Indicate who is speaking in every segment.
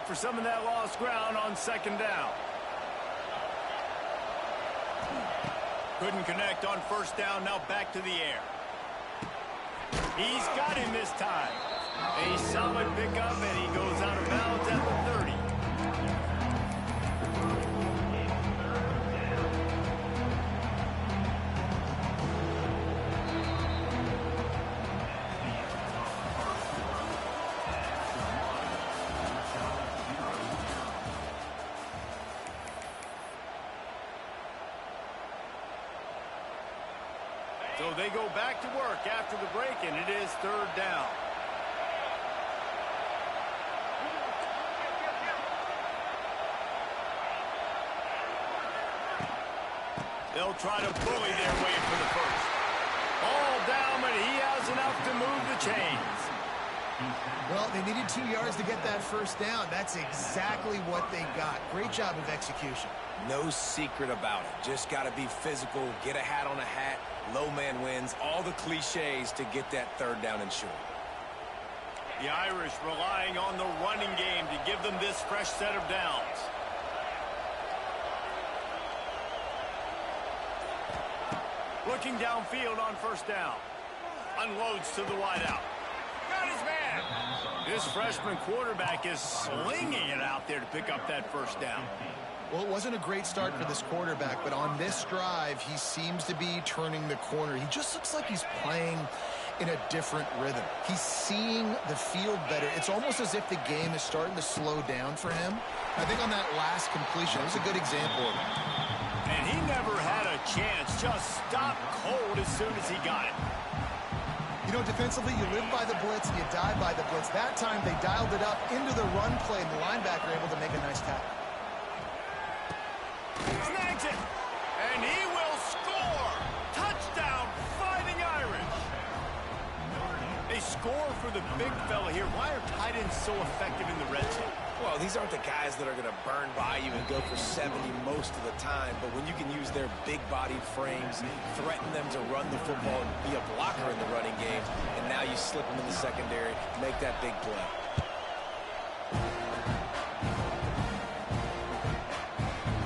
Speaker 1: for some of that lost ground on second down. Couldn't connect on first down. Now back to the air. He's got him this time. A solid pickup, and he goes out of bounds at the 30. So they go back to work after the break, and it is third down. They'll try to bully their way for the first. All down, but he has enough to move the chains.
Speaker 2: Well, they needed 2 yards to get that first down. That's exactly what they got. Great job of execution.
Speaker 3: No secret about it. Just got to be physical, get a hat on a hat, low man wins, all the cliches to get that third down and short.
Speaker 1: The Irish relying on the running game to give them this fresh set of downs. Looking downfield on first down. Unloads to the wideout. Got his man. This freshman quarterback is slinging it out there to pick up that first down.
Speaker 2: Well, it wasn't a great start for this quarterback, but on this drive, he seems to be turning the corner. He just looks like he's playing in a different rhythm. He's seeing the field better. It's almost as if the game is starting to slow down for him. I think on that last completion, it was a good example of it.
Speaker 1: And he never had a chance. Just stopped cold as soon as he got it.
Speaker 2: You know, defensively, you live by the blitz, you die by the blitz. That time, they dialed it up into the run play, and the linebacker able to make a nice tackle.
Speaker 1: Snags it, and he will score. Touchdown, Fighting Irish. They score for the big fella here. Why are tight ends so effective in the red zone?
Speaker 3: Well, these aren't the guys that are going to burn by you and go for 70 most of the time, but when you can use their big-bodied frames, threaten them to run the football and be a blocker in the running game, and now you slip them in the secondary, make that big play.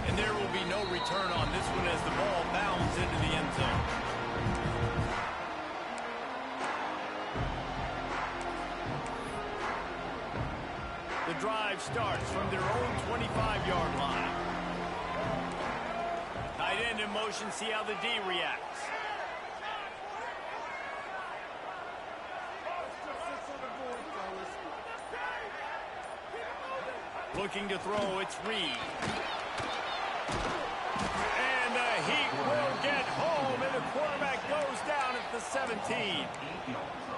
Speaker 1: And there will be no return on this one as the ball bounds into the end zone. The drive starts from their own 25-yard line. Tight end in motion, see how the D reacts. Looking to throw, it's Reed. And he will get home, and the quarterback goes down at the 17.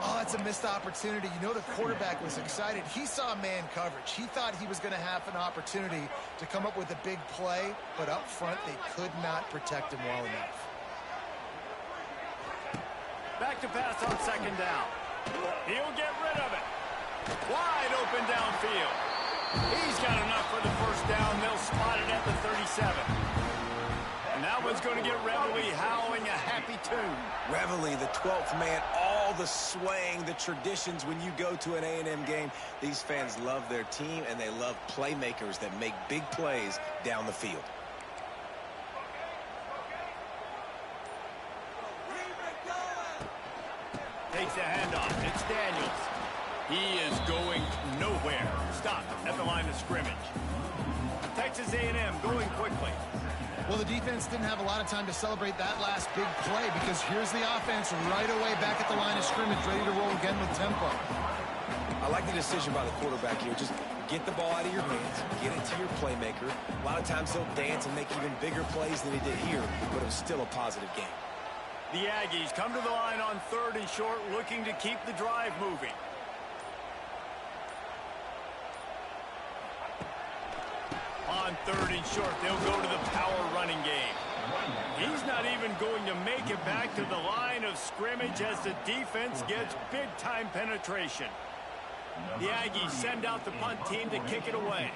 Speaker 2: Oh, that's a missed opportunity. You know the quarterback was excited. He saw man coverage. He thought he was going to have an opportunity to come up with a big play, but up front they could not protect him well enough.
Speaker 1: Back to pass on second down. He'll get rid of it. Wide open downfield. He's got enough for the first down. They'll spot it at the 37. And that one's going to get Reveille howling a happy tune.
Speaker 3: Reveille, the 12th man, all the swaying, the traditions when you go to an A&M game. These fans love their team, and they love playmakers that make big plays down the field.
Speaker 1: Takes the handoff. It's Daniels. He is going nowhere. Stopped at the line of scrimmage. Texas A&M going quickly.
Speaker 2: Well, the defense didn't have a lot of time to celebrate that last big play because here's the offense right away back at the line of scrimmage, ready to roll again with tempo.
Speaker 3: I like the decision by the quarterback here. Just get the ball out of your hands, get it to your playmaker. A lot of times he'll dance and make even bigger plays than he did here, but it was still a positive game.
Speaker 1: The Aggies come to the line on third and short, looking to keep the drive moving. On third and short, they'll go to the power running game. He's not even going to make it back to the line of scrimmage as the defense gets big-time penetration. The Aggies send out the punt team to kick it away.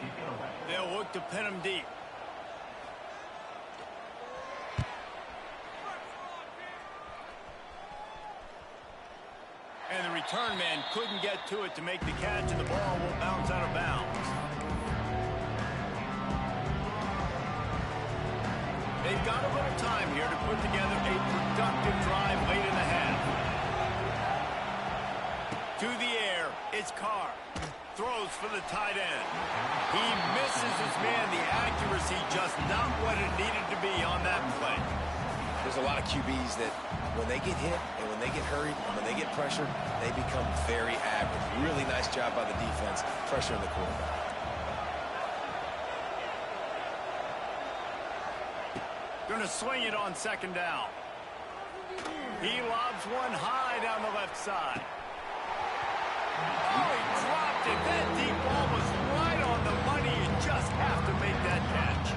Speaker 1: They'll look to pin him deep. And the return man couldn't get to it to make the catch, and the ball will bounce out of bounds. got a little time here to put together a productive drive late in the half. To the air, it's Carr. Throws for the tight end. He misses his man. The accuracy just not what it needed to be on that play.
Speaker 3: There's a lot of QBs that when they get hit and when they get hurried and when they get pressured, they become very average. Really nice job by the defense pressuring the quarterback.
Speaker 1: Going to swing it on second down. He lobs one high down the left side. Oh, he dropped it. That deep ball was right on the money. You just have to make that catch.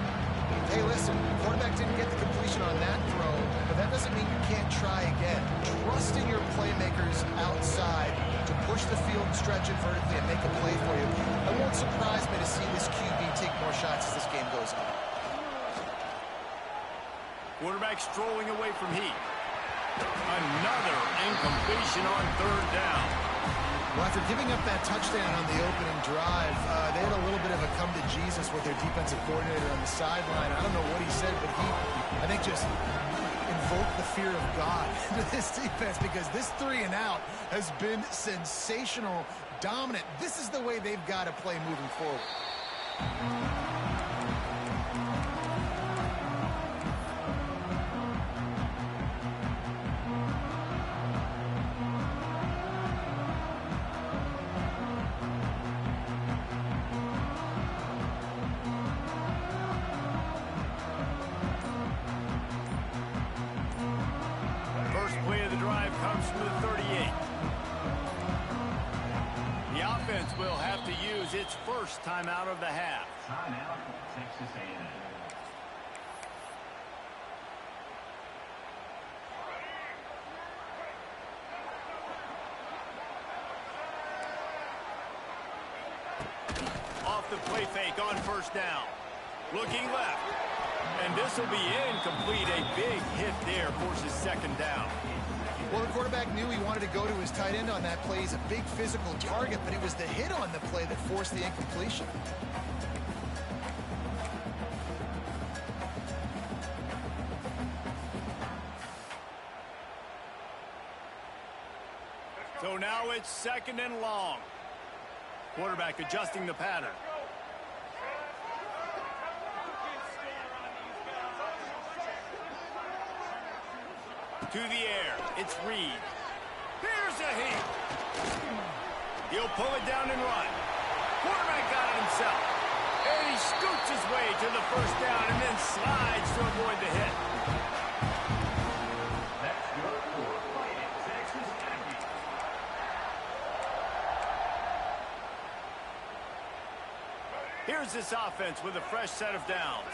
Speaker 2: Hey, listen, the quarterback didn't get the completion on that throw, but that doesn't mean you can't try again. Trust in your playmakers outside to push the field and stretch it vertically and make a play for you. It won't surprise me to see this QB take more shots as this game goes on.
Speaker 1: Quarterback strolling away from heat. Another incompletion on third down.
Speaker 2: Well, after giving up that touchdown on the opening drive, they had a little bit of a come to Jesus with their defensive coordinator on the sideline. I don't know what he said, but he, I think, just invoked the fear of God into this defense because this 3 and out has been sensational, dominant. This is the way they've got to play moving forward.
Speaker 1: Will have to use its first timeout of the half.
Speaker 4: Timeout, Texas A&M.
Speaker 1: Off the play fake on first down. Looking left. And this will be incomplete. A big hit there forces second down.
Speaker 2: Well, the quarterback knew he wanted to go to his tight end on that play. He's a big physical target, but it was the hit on the play that forced the incompletion.
Speaker 1: So now it's second and long. Quarterback adjusting the pattern. To the air, it's Reed. Here's a heat. He'll pull it down and run. Quarterback got it himself. And he scoots his way to the first down and then slides to avoid the hit.
Speaker 4: That's good for Fighting Texas Aggies.
Speaker 1: Here's this offense with a fresh set of downs.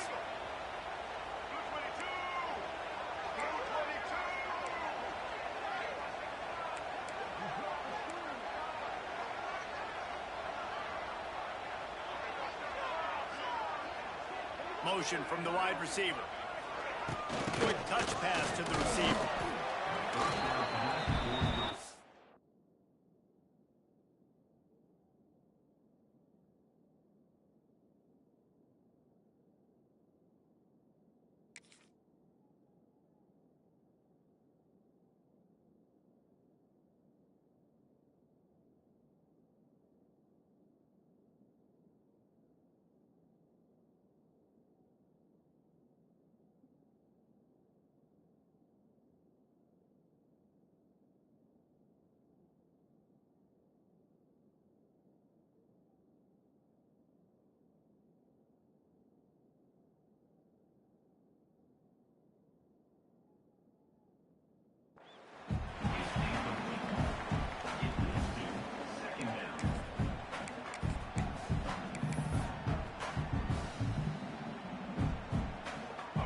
Speaker 1: Motion from the wide receiver. Quick touch pass to the receiver.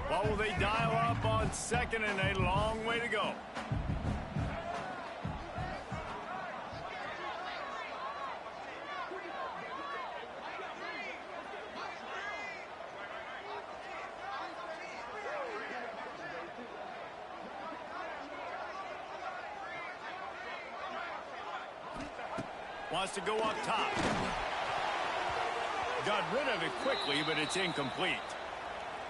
Speaker 1: What will they dial up on second and a long way to go? Wants to go up top. Got rid of it quickly, but it's incomplete.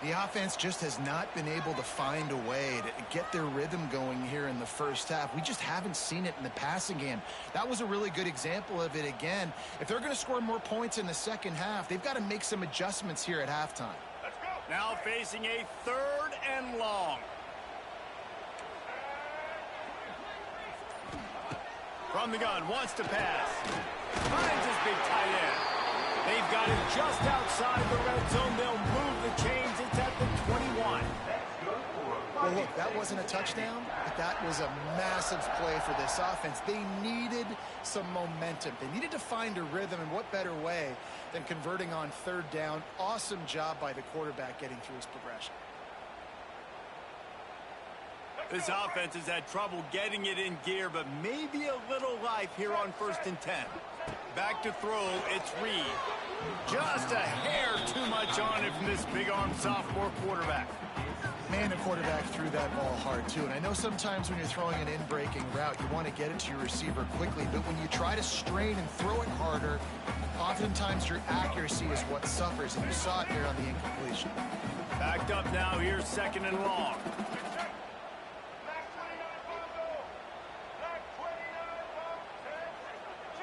Speaker 2: The offense just has not been able to find a way to get their rhythm going here in the first half. We just haven't seen it in the passing game. That was a really good example of it again. If they're going to score more points in the second half, they've got to make some adjustments here at halftime.
Speaker 1: Let's go. Now facing a 3rd and long. From the gun, wants to pass. Finds his big tight end. They've got it just outside the red zone. They'll move the chains. It's at the 21.
Speaker 2: Well, look, that wasn't a touchdown, but that was a massive play for this offense. They needed some momentum. They needed to find a rhythm, and what better way than converting on 3rd down. Awesome job by the quarterback getting through his progression.
Speaker 1: This offense has had trouble getting it in gear, but maybe a little life here on 1st and 10. Back to throw, it's Reed. Just a hair too much on it from this big-armed sophomore quarterback.
Speaker 2: Man, the quarterback threw that ball hard, too. And I know sometimes when you're throwing an in-breaking route, you want to get it to your receiver quickly. But when you try to strain and throw it harder, oftentimes your accuracy is what suffers. And you saw it there on the incompletion.
Speaker 1: Backed up now, here's 2nd and long.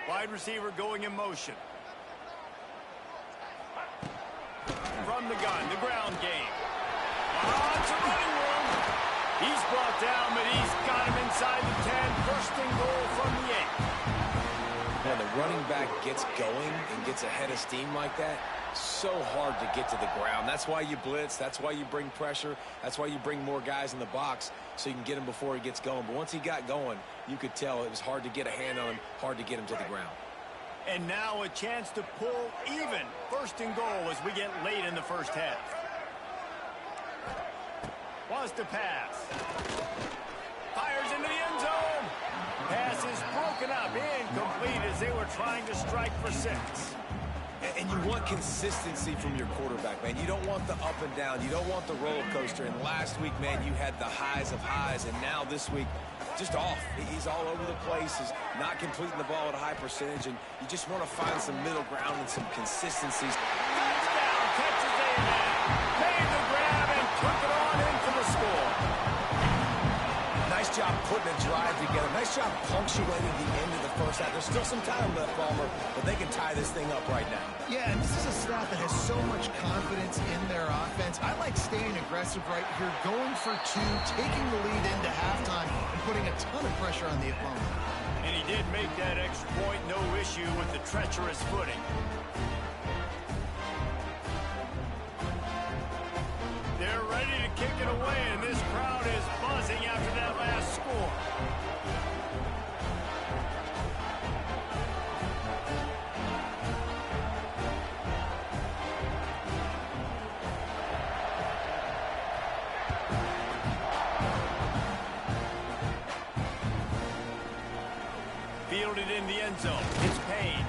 Speaker 1: Wide receiver going in motion. From the gun, the ground game. It's a running room. He's brought down, but he's got him inside the 10. 1st and goal from the 8.
Speaker 3: When the running back gets going and gets ahead of steam like that, so hard to get to the ground. That's why you blitz. That's why you bring pressure. That's why you bring more guys in the box so you can get him before he gets going. But once he got going, you could tell it was hard to get a hand on him, hard to get him to the ground.
Speaker 1: And now a chance to pull even. 1st and goal as we get late in the first half. Wants to pass. Fires into the end zone. Pass is broken up. Incomplete as they were trying to strike for 6.
Speaker 3: And you want consistency from your quarterback, man. You don't want the up and down. You don't want the roller coaster. And last week, man, you had the highs of highs. And now this week, just off. He's all over the place. He's not completing the ball at a high percentage. And you just want to find some middle ground and some consistencies.
Speaker 1: Touchdown, Texas A&M. Made the grab and took it on in for the score.
Speaker 3: Nice job putting a drive together. Nice job punctuating the end of the first half. There's still some time left, Palmer, but they can tie this thing up right now.
Speaker 2: Yeah, and this is a staff that has so much confidence in their offense. I like staying aggressive right here, going for 2, taking the lead into halftime, and putting a ton of pressure on the opponent.
Speaker 1: And he did make that extra point, no issue with the treacherous footing. They're ready to kick it away, and this crowd is buzzing after that last score. Fielded in the end zone. It's Payne.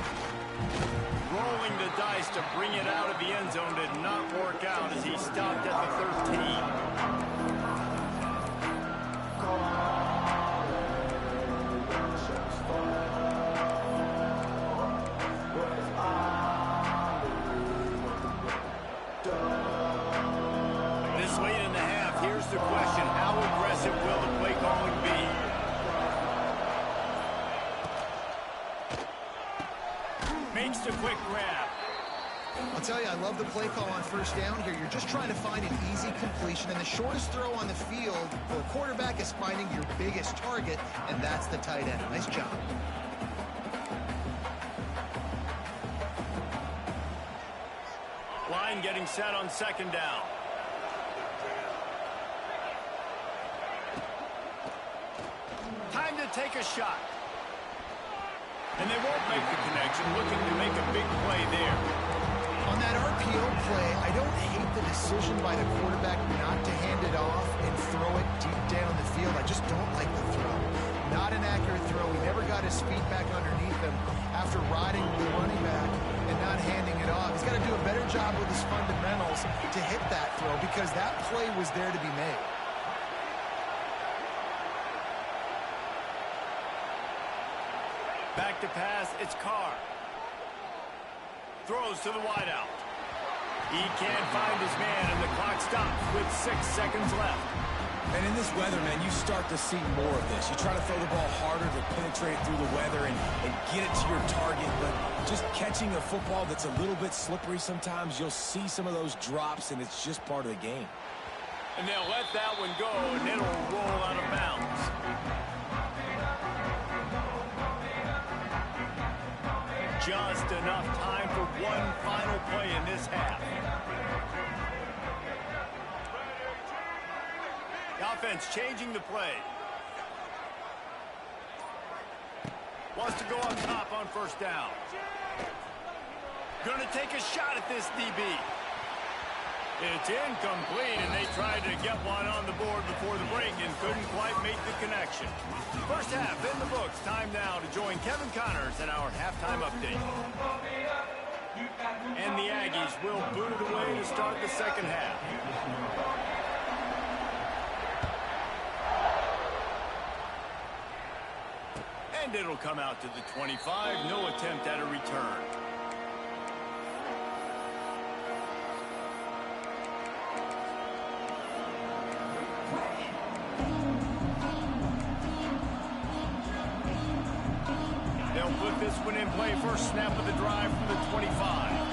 Speaker 1: Rolling the dice to bring it out of the end zone did not work out as he stopped at the 13. This late in the half, here's the question. How aggressive will the play calling be? Makes the quick grab.
Speaker 2: I'll tell you, I love the play call on 1st down here. You're just trying to find an easy completion, and the shortest throw on the field, the quarterback is finding your biggest target, and that's the tight end. Nice job.
Speaker 1: Line getting set on 2nd down. Time to take a shot. And they won't make the connection, looking to make a big play there.
Speaker 2: On that RPO play, I don't hate the decision by the quarterback not to hand it off and throw it deep down the field. I just don't like the throw. Not an accurate throw. He never got his feet back underneath him after riding the running back and not handing it off. He's got to do a better job with his fundamentals to hit that throw because that play was there to be made.
Speaker 1: Back to pass, it's Carr. Throws to the wideout. He can't find his man, and the clock stops with 6 seconds left.
Speaker 3: And in this weather, man, you start to see more of this. You try to throw the ball harder to penetrate through the weather and get it to your target, but just catching a football that's a little bit slippery sometimes, you'll see some of those drops, and it's just part of the game.
Speaker 1: And they'll let that one go, and it'll roll out of bounds. Just enough time for one final play in this half. The offense changing the play. Wants to go up top on first down. Going to take a shot at this DB. It's incomplete, and they tried to get one on the board before the break and couldn't quite make the connection. First half in the books. Time now to join Kevin Connors in our halftime update. And the Aggies will boot it away to start the second half. And it'll come out to the 25. No attempt at a return. They'll put this one in play. First snap of the drive from the 25.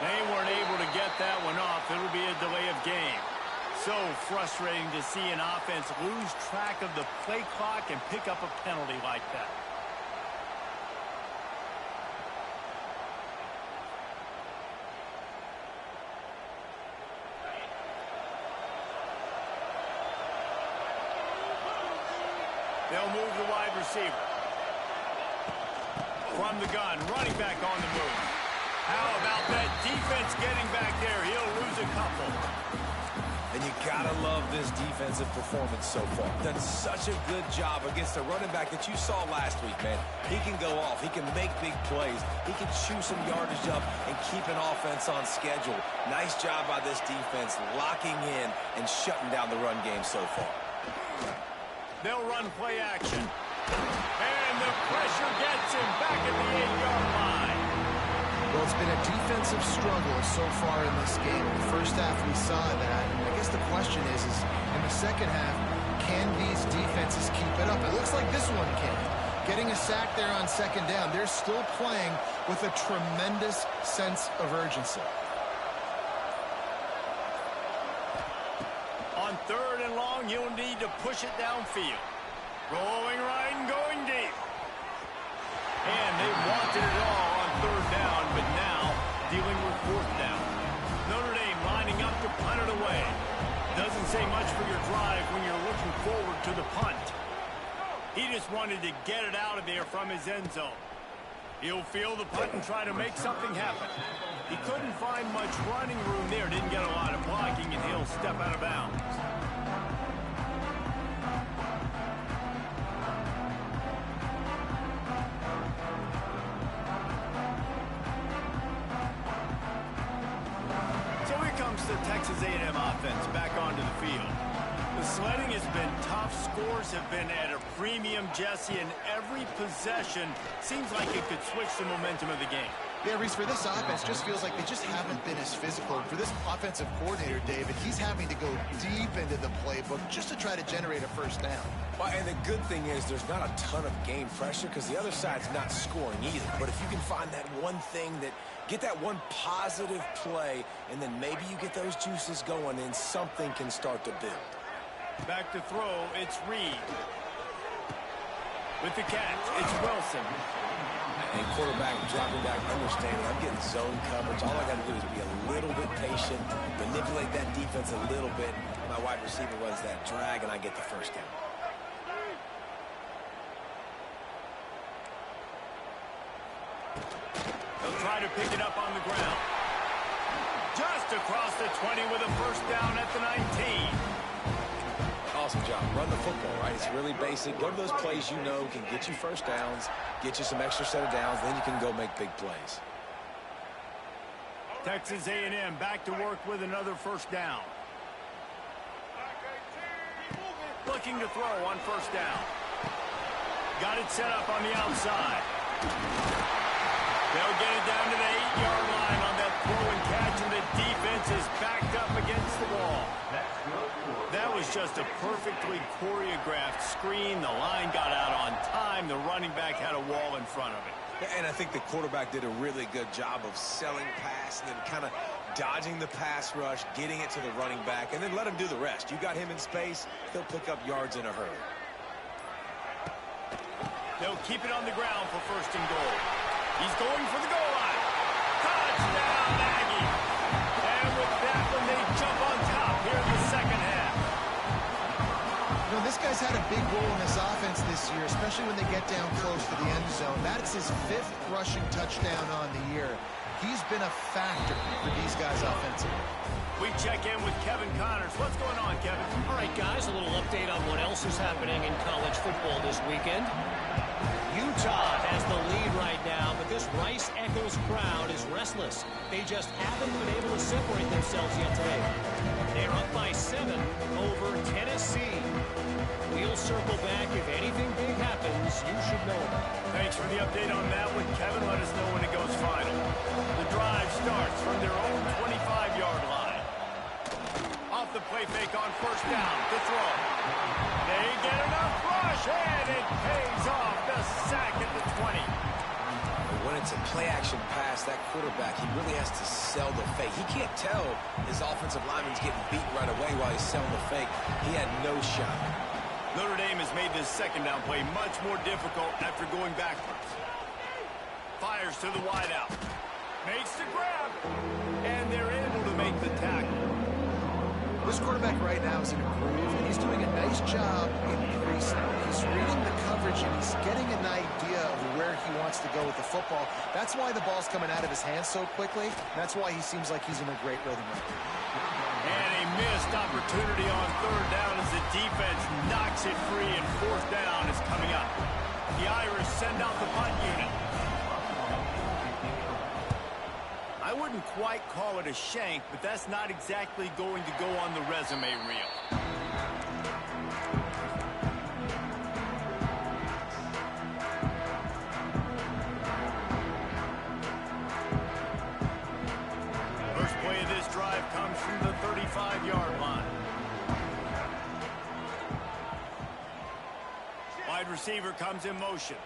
Speaker 1: They weren't able to get that one off. It'll be a delay of game. So frustrating to see an offense lose track of the play clock and pick up a penalty like that. They'll move the wide receiver. From the gun, running back on the move. How about that defense getting back there? He'll lose a couple.
Speaker 3: And you gotta love this defensive performance so far. Done such a good job against the running back that you saw last week, man. He can go off. He can make big plays. He can chew some yardage up and keep an offense on schedule. Nice job by this defense locking in and shutting down the run game so far.
Speaker 1: They'll run play action. And the pressure gets him back at the 8-yard line.
Speaker 2: Well, it's been a defensive struggle so far in this game. In the first half, we saw that. And I guess the question is in the second half, can these defenses keep it up? It looks like this one can. Getting a sack there on second down. They're still playing with a tremendous sense of urgency.
Speaker 1: On third and long, you'll need to push it downfield. Rolling right and going deep. And they wanted it all on third down, but now dealing with fourth down. Notre Dame lining up to punt it away. Doesn't say much for your drive when you're looking forward to the punt. He just wanted to get it out of there from his end zone. He'll field the punt and try to make something happen. He couldn't find much running room there. Didn't get a lot of blocking, and he'll step out of bounds. So here comes the Texas A&M offense back onto the field. The sledding has been tough. Scores have been at a premium, Jesse, and every possession seems like it could switch the momentum of the game.
Speaker 2: Yeah, Reese, for this offense, just feels like they just haven't been as physical. For this offensive coordinator, David, he's having to go deep into the playbook just to try to generate a first down.
Speaker 3: Well, and the good thing is there's not a ton of game pressure because the other side's not scoring either. But if you can find that one thing that, get that one positive play, and then maybe you get those juices going, and something can start to build.
Speaker 1: Back to throw, it's Reed. With the catch, it's Wilson.
Speaker 3: And quarterback dropping back, understanding I'm getting zone coverage. All I got to do is be a little bit patient, manipulate that defense a little bit. My wide receiver runs that drag, and I get the first down.
Speaker 1: They'll try to pick it up on the ground. Just across the 20 with a first down at the 19.
Speaker 3: Awesome job. Run the football, right? It's really basic. Go to those plays you know can get you first downs, get you some extra set of downs, then you can go make big plays.
Speaker 1: Texas A&M back to work with another first down. Looking to throw on first down. Got it set up on the outside. They'll get it down to the 8-yard line on that throw and catch, and the defense is backed up against the wall. That was just a perfectly choreographed screen. The line got out on time. The running back had a wall in front of it.
Speaker 3: And I think the quarterback did a really good job of selling pass and then kind of dodging the pass rush, getting it to the running back, and then let him do the rest. You got him in space, he'll pick up yards in a hurry.
Speaker 1: They'll keep it on the ground for first and goal. He's going for the goal line. Touchdown, Aggie. And with that one, they jump on top here in the second half.
Speaker 2: You know, this guy's had a big role in this offense this year, especially when they get down close to the end zone. That's his 5th rushing touchdown on the year. He's been a factor for these guys offensively.
Speaker 1: We check in with Kevin Connors. What's going on, Kevin?
Speaker 5: All right, guys, a little update on what else is happening in college football this weekend. Utah has the lead right now, but this Rice Eccles crowd is restless. They just haven't been able to separate themselves yet today. They're up by 7 over Tennessee. We'll circle back. If anything big happens, you should know about it.
Speaker 1: Thanks for the update on that one, Kevin. Let us know when it goes final. The drive starts from their own 25-yard line. Off the play fake on first down to throw. They get enough rush, and it pays off. The sack at the 20.
Speaker 3: When it's a play-action pass, that quarterback, he really has to sell the fake. He can't tell his offensive lineman's getting beat right away while he's selling the fake. He had no shot.
Speaker 1: Notre Dame has made this second down play much more difficult after going backwards. Fires to the wideout. Makes the grab. And they're able to make the tackle.
Speaker 2: This quarterback right now is in a groove, and he's doing a nice job increasing. He's reading the coverage, and he's getting an idea of where he wants to go with the football. That's why the ball's coming out of his hands so quickly. That's why he seems like he's in a great rhythm right now.
Speaker 1: And a missed opportunity on third down as the defense knocks it free, and fourth down is coming up. The Irish send out the punt unit. I wouldn't quite call it a shank, but that's not exactly going to go on the resume reel. First play of this drive comes from the 35-yard line. Wide receiver comes in motion.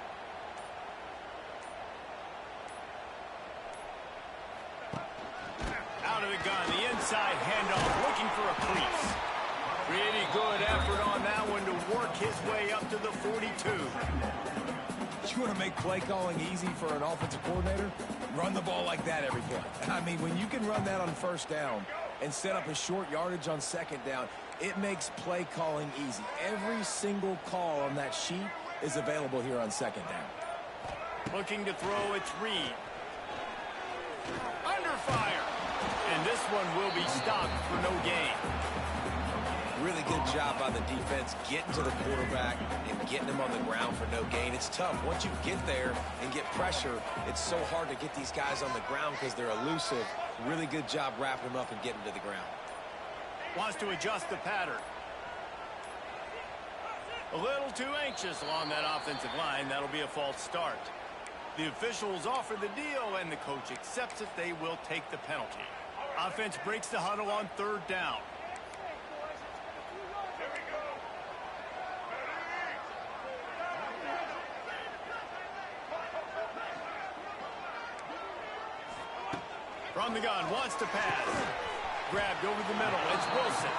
Speaker 1: Out of the gun, the inside handoff, looking for a crease. Pretty good effort on that one to work his way up to the 42.
Speaker 3: You want to make play calling easy for an offensive coordinator? Run the ball like that every play. I mean, when you can run that on first down and set up a short yardage on second down, it makes play calling easy. Every single call on that sheet is available here on second down.
Speaker 1: Looking to throw, it's Reed. Under fire. And this one will be stopped for no gain.
Speaker 3: Really good job by the defense getting to the quarterback and getting him on the ground for no gain. It's tough. Once you get there and get pressure, it's so hard to get these guys on the ground because they're elusive. Really good job wrapping them up and getting to the ground.
Speaker 1: Wants to adjust the pattern. A little too anxious along that offensive line. That'll be a false start. The officials offer the deal, and the coach accepts it. They will take the penalty. Offense breaks the huddle on third down. From the gun, wants to pass. Grabbed over the middle. It's Wilson.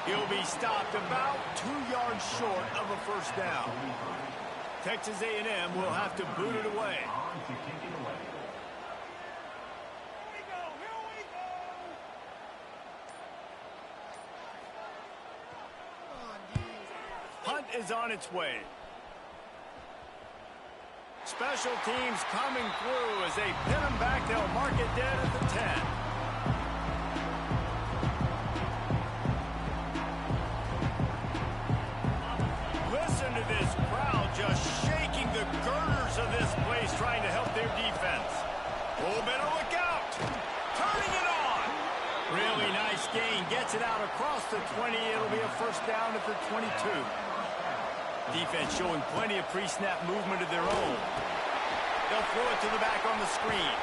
Speaker 1: He'll be stopped about 2 yards short of a first down. Texas A&M will have to boot it away. Punt is on its way. Special teams coming through as they pin them back. They'll mark it dead at the 10. Listen to this crowd just shaking the girders of this place, trying to help their defense. Oh, better look out. Turning it on. Really nice gain. Gets it out across the 20. It'll be a first down at the 22. Defense showing plenty of pre-snap movement of their own. They'll throw it to the back on the screen.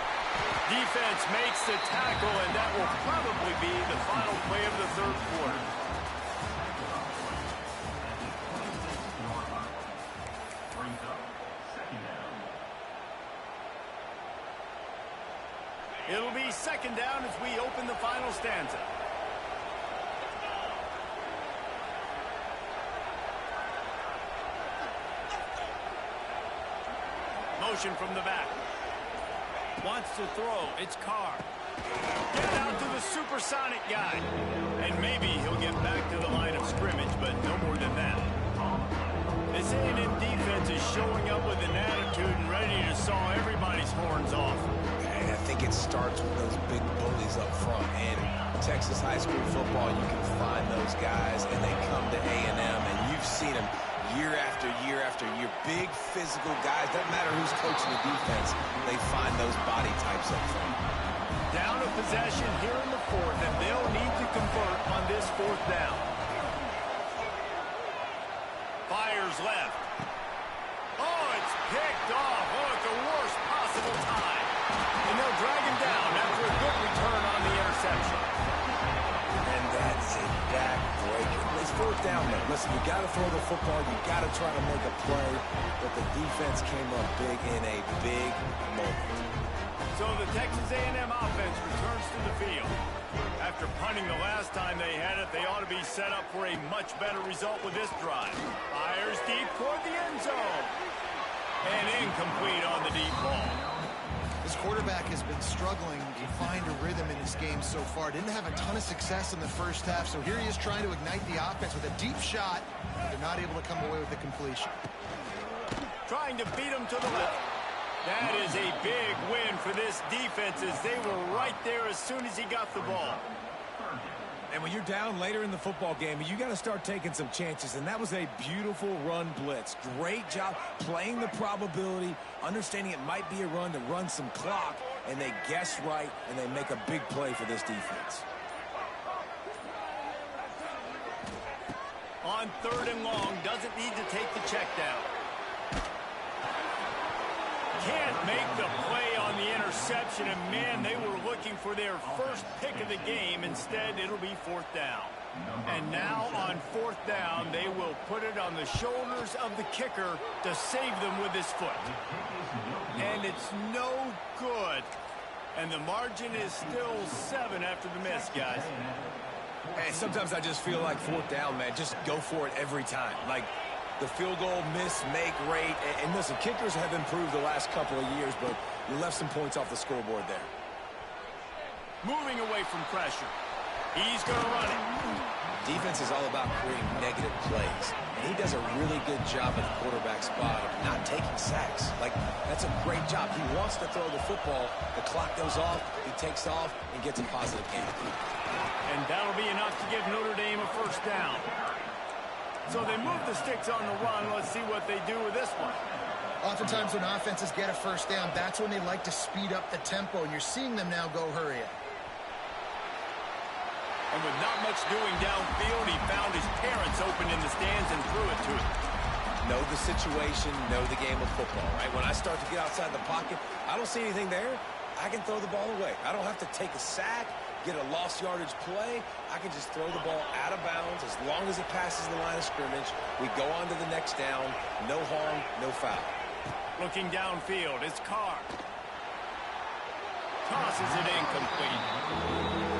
Speaker 1: Defense makes the tackle, and that will probably be the final play of the third quarter. It'll be second down as we open the final stanza. Motion from the back. Wants to throw. It's Carr. Get out to the supersonic guy. And maybe he'll get back to the line of scrimmage, but no more than that. This A&M defense is showing up with an attitude and ready to saw everybody's horns off.
Speaker 3: And I think it starts with those big bullies up front. And Texas high school football, you can find those guys, and they come to A&M, and you've seen them year after year after year. Big physical guys. Doesn't matter who's coaching the defense. They find those body types up front.
Speaker 1: Down a possession here in the fourth, and they'll need to convert on this fourth down. Fires left. Oh, it's picked off. Oh, at the worst possible time. And they'll drag him down after a good return on the interception.
Speaker 3: And that's a back-breaker. It's fourth down, though. Listen, you got to throw the football. You got to try to make a play. But the defense came up big in a big moment.
Speaker 1: So the Texas A&M offense returns to the field. After punting the last time they had it, they ought to be set up for a much better result with this drive. Fires deep toward the end zone. And incomplete on the deep ball.
Speaker 2: This quarterback has been struggling to find a rhythm in his game so far. Didn't have a ton of success in the first half, so here he is trying to ignite the offense with a deep shot. They're not able to come away with the completion.
Speaker 1: Trying to beat him to the left. That is a big win for this defense as they were right there as soon as he got the ball.
Speaker 3: And when you're down later in the football game, you got to start taking some chances, and that was a beautiful run blitz. Great job playing the probability, understanding it might be a run to run some clock, and they guess right, and they make a big play for this defense.
Speaker 1: On third and long, doesn't need to take the check down. Can't make the play on the interception, and man, they were looking for their first pick of the game. Instead, it'll be fourth down. And now on fourth down, they will put it on the shoulders of the kicker to save them with his foot. And it's no good. And the margin is still 7 after the miss, guys.
Speaker 3: Hey, sometimes I just feel like fourth down, man. Just go for it every time. Like, the field goal miss, make rate. And listen, kickers have improved the last couple of years, but you left some points off the scoreboard there.
Speaker 1: Moving away from pressure. He's going to run it.
Speaker 3: Defense is all about creating negative plays. And he does a really good job at the quarterback spot of not taking sacks. Like, that's a great job. He wants to throw the football. The clock goes off. He takes off and gets a positive gain.
Speaker 1: And that'll be enough to give Notre Dame a first down. So they move the sticks on the run. Let's see what they do with this one.
Speaker 2: Oftentimes when offenses get a first down, that's when they like to speed up the tempo, and you're seeing them now go hurry up.
Speaker 1: And with not much doing downfield, he found his parents open in the stands and threw it to him.
Speaker 3: Know the situation, know the game of football, right? When I start to get outside the pocket, I don't see anything there. I can throw the ball away. I don't have to take a sack, get a lost yardage play. I can just throw the ball out of bounds as long as it passes the line of scrimmage. We go on to the next down. No harm, no foul.
Speaker 1: Looking downfield, it's Carr. Tosses it incomplete.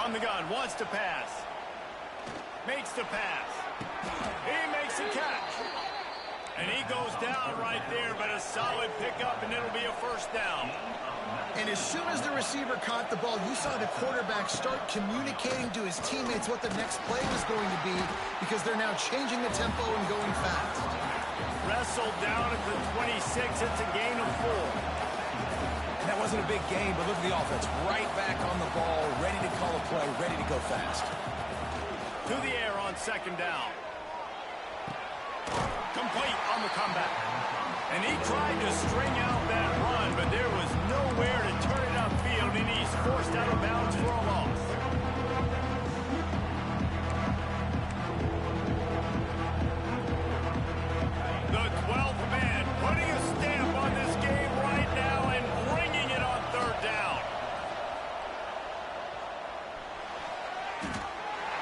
Speaker 1: On the gun, wants to pass. Makes the pass. He makes the catch. And he goes down right there, but a solid pickup, and it'll be a first down.
Speaker 2: And as soon as the receiver caught the ball, you saw the quarterback start communicating to his teammates what the next play was going to be, because they're now changing the tempo and going fast.
Speaker 1: Wrestled down at the 26. It's a gain of 4.
Speaker 3: And that wasn't a big game, but look at the offense. Right back on the ball, ready to call a play, ready to go fast.
Speaker 1: To the air on second down. Complete on the comeback. And he tried to string out that run, but there was nowhere to turn it upfield, and he's forced out of bounds for a loss. The 12th man putting a stamp on this game right now and bringing it on third down.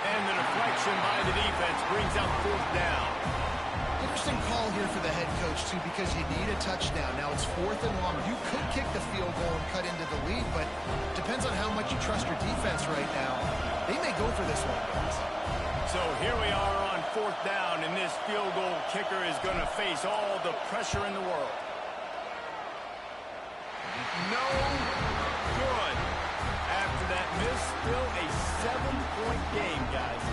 Speaker 1: And the deflection by the defense brings up fourth down.
Speaker 2: Interesting call here for the head coach, too, because you need a touchdown. Now it's 4th and long. You could kick the field goal and cut into the lead, but depends on how much you trust your defense right now. They may go for this one, guys.
Speaker 1: So here we are on 4th down, and this field goal kicker is going to face all the pressure in the world. No good. After that miss, still a 7-point game, guys.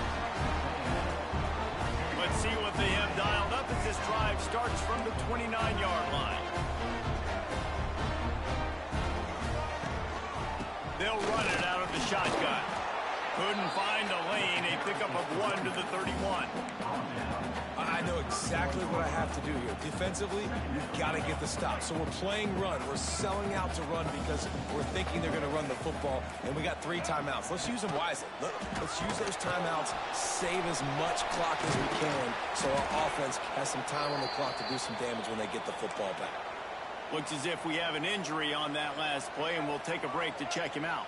Speaker 1: Let's see what they have dialed up as this drive starts from the 29-yard line. They'll run it out of the shotgun. Couldn't find a lane. A pickup of 1 to the 31.
Speaker 3: I know exactly what I have to do here. Defensively, we've got to get the stop. So we're playing run. We're selling out to run because we're thinking they're going to run the football, and we got 3 timeouts. Let's use them wisely. Let's use those timeouts, save as much clock as we can so our offense has some time on the clock to do some damage when they get the football back.
Speaker 1: Looks as if we have an injury on that last play, and we'll take a break to check him out.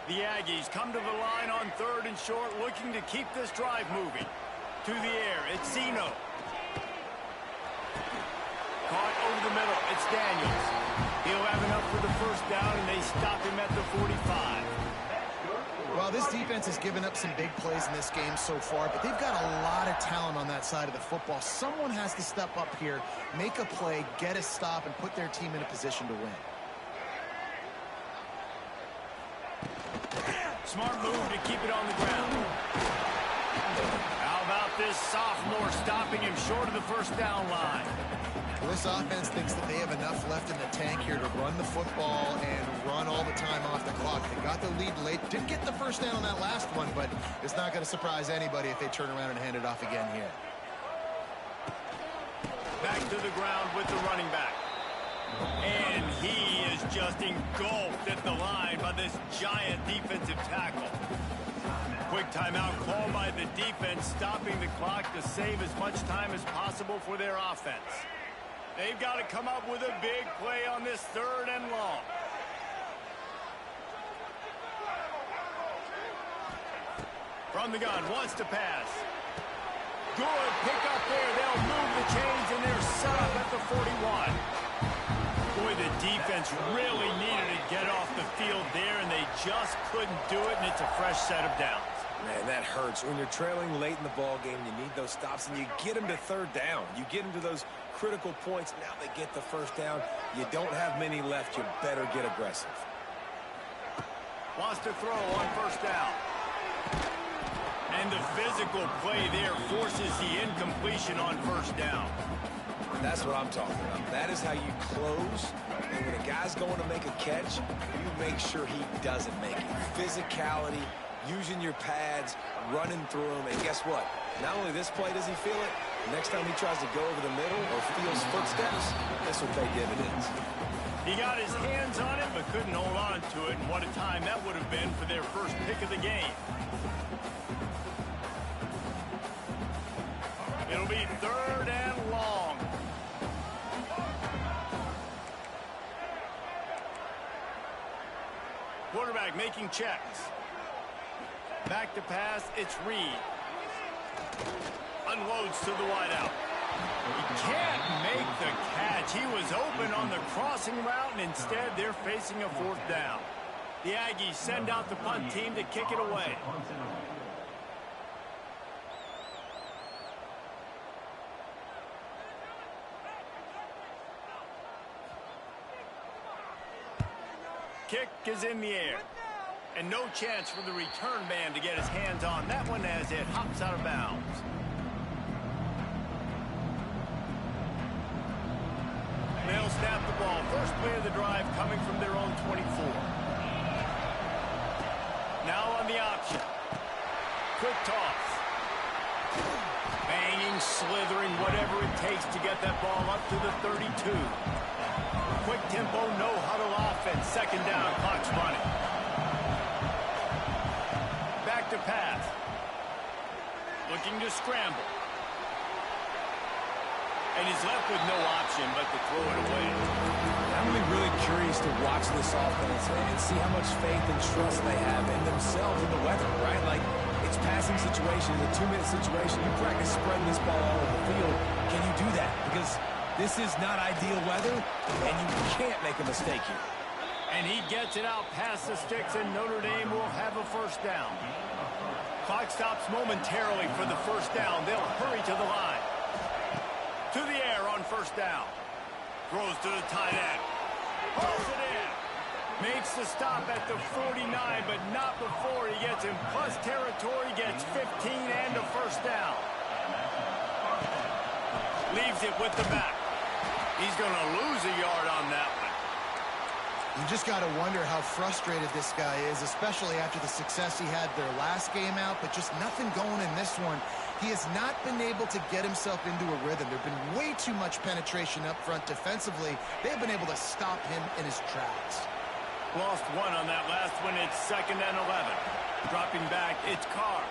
Speaker 1: The Aggies come to the line on 3rd and short, looking to keep this drive moving. To the air, it's Zeno. Caught over the middle, it's Daniels. He'll have enough for the first down, and they stop him at the 45.
Speaker 2: Well, this defense has given up some big plays in this game so far, but they've got a lot of talent on that side of the football. Someone has to step up here, make a play, get a stop, and put their team in a position to win.
Speaker 1: Smart move to keep it on the ground. How about this sophomore stopping him short of the first down line?
Speaker 2: Well, this offense thinks that they have enough left in the tank here to run the football and run all the time off the clock. They got the lead late. Didn't get the first down on that last one, but it's not going to surprise anybody if they turn around and hand it off again here.
Speaker 1: Back to the ground with the running back. And he is just engulfed at the line by this giant defensive tackle. Quick timeout called by the defense, stopping the clock to save as much time as possible for their offense. They've got to come up with a big play on this 3rd and long. From the gun, wants to pass. Good pick up there. They'll move the chains, and they're set up at the 41. Boy, the defense really needed to get off the field there, and they just couldn't do it, and it's a fresh set of downs.
Speaker 3: Man, that hurts. When you're trailing late in the ball game, you need those stops, and you get them to 3rd down. You get them to those critical points. Now they get the first down. You don't have many left. You better get aggressive.
Speaker 1: Wants to throw on first down. And the physical play there forces the incompletion on first down.
Speaker 3: That's what I'm talking about. That is how you close. And when a guy's going to make a catch, you make sure he doesn't make it. Physicality, using your pads, running through them. And guess what? Not only this play does he feel it, next time he tries to go over the middle or feels footsteps, this will pay dividends.
Speaker 1: He got his hands on it, but couldn't hold on to it. And what a time that would have been for their first pick of the game. It'll be 3rd and long. Quarterback making checks. Back to pass, it's Reed. Unloads to the wideout. He can't make the catch. He was open on the crossing route, and instead they're facing a 4th down. The Aggies send out the punt team to kick it away. Kick is in the air. And no chance for the return man to get his hands on that one as it hops out of bounds. They'll snap the ball. First play of the drive coming from their own 24. Now on the option. Quick toss. slithering whatever it takes to get that ball up to the 32. Quick tempo, no huddle offense. Second down, clock's running. Back to pass. Looking to scramble. And he's left with no option but to throw it away.
Speaker 3: I'm going to be really curious to watch this offense and see how much faith and trust they have in themselves and the weather, right? Like, it's passing situation, a 2-minute situation. You practice spreading this ball all over the field. Can you do that? Because this is not ideal weather, and you can't make a mistake here.
Speaker 1: And he gets it out past the sticks, and Notre Dame will have a first down. Clock stops momentarily for the first down. They'll hurry to the line. To the air on first down. Throws to the tight end. Pulls it in. Makes the stop at the 49, but not before he gets in plus territory, gets 15 and a first down. Leaves it with the back. He's going to lose a yard on that one.
Speaker 2: You just got to wonder how frustrated this guy is, especially after the success he had their last game out, but just nothing going in this one. He has not been able to get himself into a rhythm. There's been way too much penetration up front defensively. They've been able to stop him in his tracks.
Speaker 1: Lost one on that last one. It's 2nd and 11. Dropping back, it's Carr.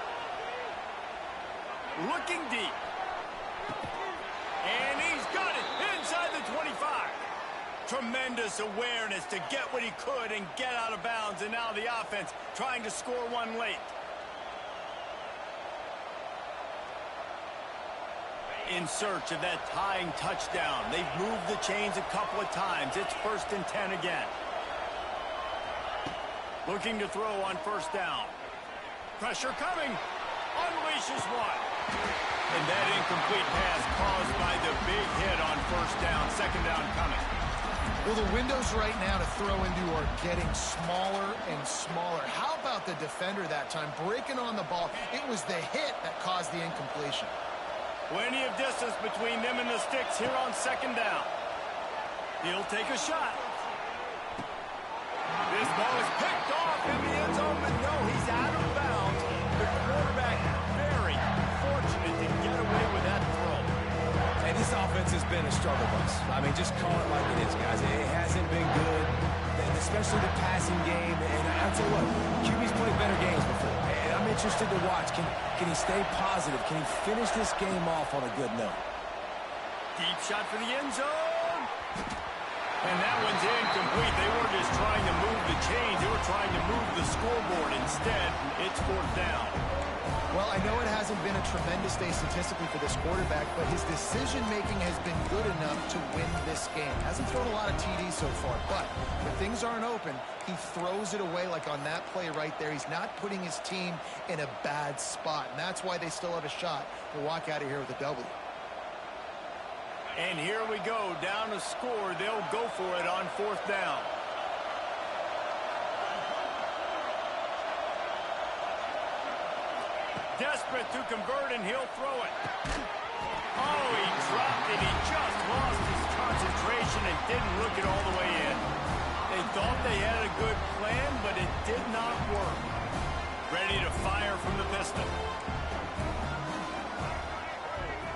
Speaker 1: Looking deep. And he's got it inside the 25. Tremendous awareness to get what he could and get out of bounds. And now the offense trying to score one late. In search of that tying touchdown. They've moved the chains a couple of times. It's 1st and 10 again. Looking to throw on first down. Pressure coming. Unleashes one. And that incomplete pass caused by the big hit on first down. 2nd down coming.
Speaker 2: Well, the windows right now to throw into are getting smaller and smaller. How about the defender that time breaking on the ball? It was the hit that caused the incompletion.
Speaker 1: Plenty of distance between them and the sticks here on 2nd down. He'll take a shot. This ball is picked off in the end zone, but no, he's out of bounds. The quarterback very fortunate to get away with that throw.
Speaker 3: And this offense has been a struggle bus. I mean, just call it like it is, guys. It hasn't been good, and especially the passing game. And I'll tell you what, QB's played better games before. And I'm interested to watch. Can he stay positive? Can he finish this game off on a good note?
Speaker 1: Deep shot for the end zone. And that one's incomplete. They weren't just trying to move the chains. They were trying to move the scoreboard. Instead, it's 4th down.
Speaker 2: Well, I know it hasn't been a tremendous day statistically for this quarterback, but his decision-making has been good enough to win this game. Hasn't thrown a lot of TDs so far, but when things aren't open, he throws it away like on that play right there. He's not putting his team in a bad spot, and that's why they still have a shot to walk out of here with a W.
Speaker 1: And here we go, down a score. They'll go for it on 4th down. Desperate to convert, and he'll throw it. Oh, he dropped it. He just lost his concentration and didn't look it all the way in. They thought they had a good plan, but it did not work. Ready to fire from the pistol.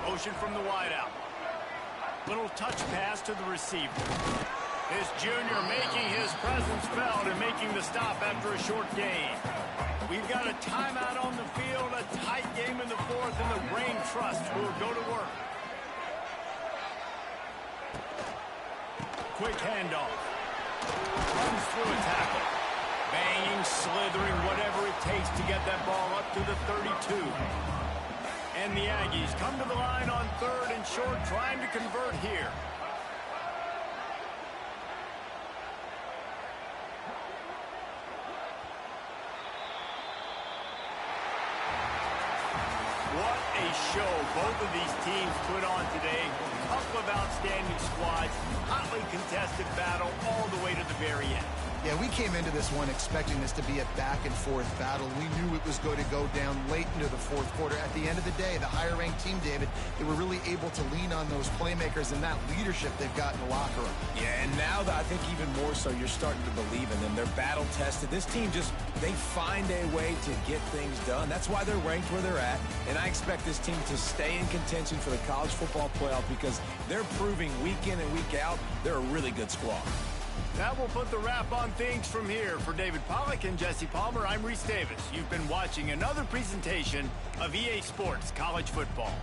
Speaker 1: Motion from the wideout. Little touch pass to the receiver. This junior making his presence felt and making the stop after a short gain. We've got a timeout on the field, a tight game in the 4th, and the Brain Trust will go to work. Quick handoff. Runs through a tackle. Banging, slithering, whatever it takes to get that ball up to the 32. And the Aggies come to the line on 3rd and short, trying to convert here. What a show both of these teams put on today. A couple of outstanding squads, hotly contested battle all the way to the very end.
Speaker 2: Yeah, we came into this one expecting this to be a back-and-forth battle. We knew it was going to go down late into the fourth quarter. At the end of the day, the higher-ranked team, David, they were really able to lean on those playmakers and that leadership they've got in the locker room.
Speaker 3: Yeah, and now I think even more so, you're starting to believe in them. They're battle-tested. This team they find a way to get things done. That's why they're ranked where they're at, and I expect this team to stay in contention for the college football playoff because they're proving week in and week out they're a really good squad.
Speaker 1: That will put the wrap on things from here. For David Pollack and Jesse Palmer, I'm Reese Davis. You've been watching another presentation of EA Sports College Football.